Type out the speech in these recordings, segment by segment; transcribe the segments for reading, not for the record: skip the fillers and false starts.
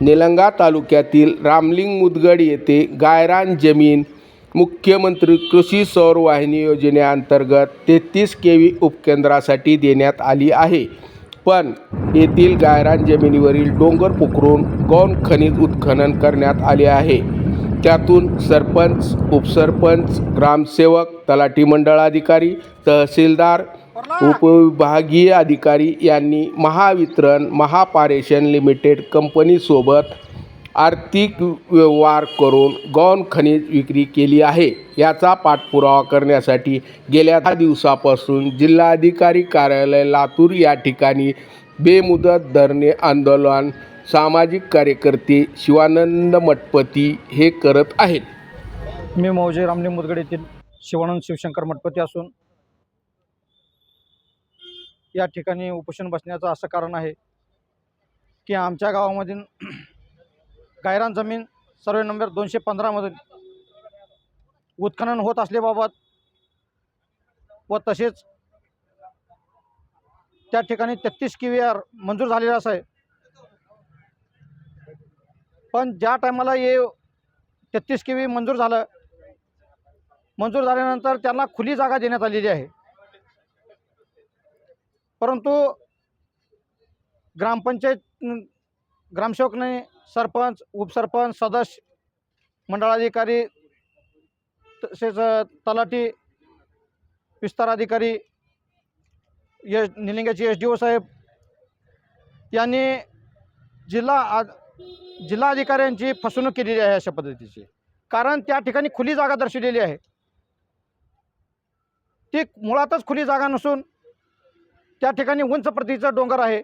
निलंगा तालुक्यातील रामलिंग मुदगड येथे गायरान जमीन मुख्यमंत्री कृषी सौर वाहिनी योजनेअंतर्गत 33 केवी उपकेंद्रासाठी देण्यात आली आहे. पण येथील गायरान जमिनीवरील डोंगर पोखरून गौण खनिज उत्खनन करण्यात आले आहे. त्यातून सरपंच, उपसरपंच, ग्रामसेवक, तलाठी मंडळ अधिकारी, तहसीलदार, उपविभागीय अधिकारी यांनी महावितरण महापारेषण लिमिटेड कंपनीसोबत आर्थिक व्यवहार करून गौण खनिज विक्री केली आहे. याचा पाठपुरावा करण्यासाठी गेल्या 10 दिवसापासून जिल्हाधिकारी कार्यालय लातूर या ठिकाणी बेमुदत धरणे आंदोलन सामाजिक कार्यकर्ते शिवानंद मठपती हे करत आहेत. मी मौजे रामलिंग मुदगड येथील शिवानंद शिवशंकर मठपती असून या ठिकाणी उपोषण बसण्याचं असं कारण आहे की आमच्या गावामधील गायरान जमीन सर्वे नंबर 215 मधून उत्खनन होत असल्याबाबत व तसेच त्या ठिकाणी 33 KVR मंजूर झालेला आहे. पण ज्या टायमाला हे 33 KV मंजूर झाल्यानंतर त्यांना खुली जागा देण्यात आलेली आहे. परंतु ग्रामसेवकने, सरपंच, उपसरपंच, सदस्य, मंडळाधिकारी तसेच तलाठी, विस्तार अधिकारी, निलंग्याचे SDO साहेब यांनी जिल्हाधिकाऱ्यांची फसवणूक केलेली आहे अशा पद्धतीची. कारण त्या ठिकाणी खुली जागा दर्शवलेली आहे. ती मुळातच खुली जागा नसून त्या ठिकाणी उंच प्रतीचा डोंगर आहे.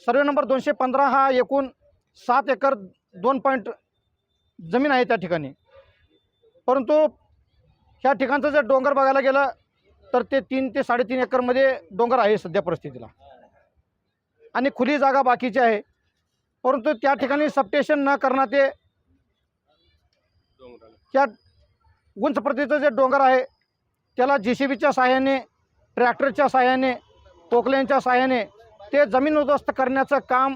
सर्वे नंबर 215 हा एकूण 7 एकर 2 पॉईंट जमीन आहे त्या ठिकाणी. परंतु ह्या ठिकाणचं जर डोंगर बघायला गेलं तर ते 3 ते 3.5 एकरमध्ये डोंगर आहे सध्या परिस्थितीला, आणि खुली जागा बाकीची आहे. परंतु त्या ठिकाणी सबस्टेशन न करण्यात ते त्या उंच प्रतीचं जे डोंगर आहे त्याला JCBच्या सहाय्याने, ट्रॅक्टरच्या सहाय्याने, पोकलेनच्या सहाय्याने ते जमीन उद्ध्वस्त करण्याचं काम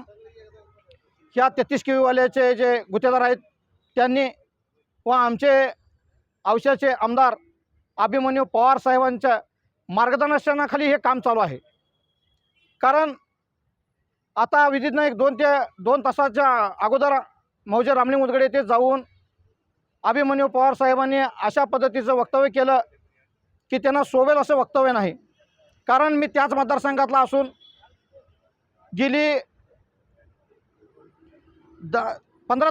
ह्या 33 KVवाल्याचे जे गुत्तेदार आहेत त्यांनी व आमचे औशाचे आमदार अभिमन्यू पवार साहेबांच्या मार्गदर्शनाखाली हे काम चालू आहे. कारण आता विधीतनं 2 तासाच्या अगोदर मौजे रामलिंग मुदगड येथे जाऊन अभिमन्यू पवार साहेबांनी अशा पद्धतीचं वक्तव्य केलं की त्यांना शोभेल असं वक्तव्य नाही. कारण मी त्याच मतदारसंघातला असून गेली 15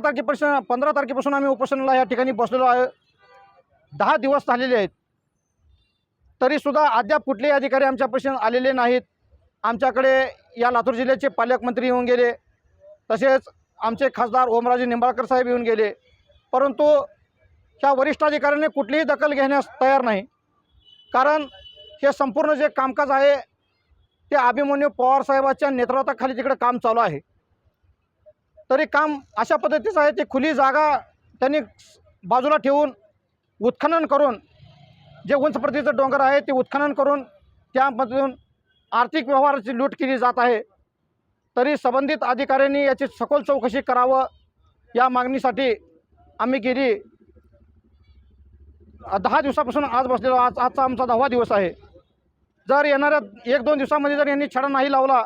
तारखेपासून आम्ही उपोषणाला या ठिकाणी बसलेलो आहे. 10 दिवस झालेले आहेत, तरीसुद्धा अद्याप कुठलेही अधिकारी आमच्यापासून आलेले नाहीत. आमच्याकडे या लातूर जिल्ह्याचे पालकमंत्री येऊन गेले, तसेच आमचे खासदार ओमराजे निंबाळकर साहेब येऊन गेले, परंतु ह्या वरिष्ठ अधिकाऱ्यांनी कुठलीही दखल घेण्यास तयार नाही. कारण हे संपूर्ण जे कामकाज आहे ते अभिमन्यू पवार साहेबांच्या नेतृत्वाखाली तिकडे काम चालू आहे. तरी काम अशा पद्धतीचं आहे, ते खुली जागा त्यांनी बाजूला ठेवून उत्खनन करून जे उंच प्रतीचं डोंगर आहे ते उत्खनन करून त्यामधून आर्थिक व्यवहाराची लूट केली जात आहे. तरी संबंधित अधिकाऱ्यांनी याची सखोल चौकशी करावं या मागणीसाठी आम्ही गेली 10 दिवसापासून आज बसलेलो. आजचा आमचा 10वा दिवस आहे. जर येणाऱ्या 1-2 दिवसामध्ये जर यांनी छडा नाही लावला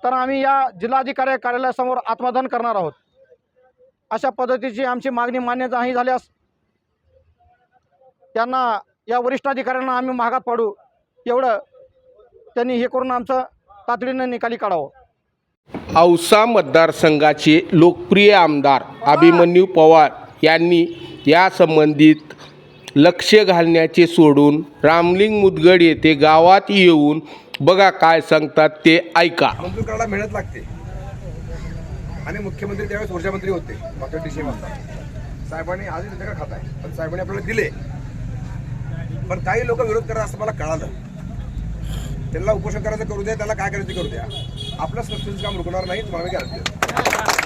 तर आम्ही या जिल्हाधिकारी कार्यालयासमोर आत्मदान करणार आहोत. अशा पद्धतीची आमची मागणी मान्य नाही झाल्यास त्यांना, या वरिष्ठ अधिकाऱ्यांना आम्ही महागात पाडू, एवढं त्यांनी हे करून आमचं तातडीनं निकाली काढावं. औसा मतदारसंघाचे लोकप्रिय आमदार अभिमन्यू पवार यांनी या संबंधित लक्ष घालण्याचे सोडून रामलिंग मुदगड येथे गावात येऊन बघा काय सांगतात ते ऐका. मंजूर करायला मेहनत लागते आणि मुख्यमंत्री त्यावेळेस ऊर्जामंत्री होते डॉक्टर DC साहेबांनी आजही त्यांच्याकडे खात आहे, पण साहेबांनी आपल्याला दिले. पण काही लोक विरोध करतात असं मला कळालं. त्यांना उपोषण करायचं करू द्या, त्याला काय करायचं करू द्या. आपलं सबस्टेशनचं काम रुकणार नाही, तुम्हाला मी गॅरंटी देतो.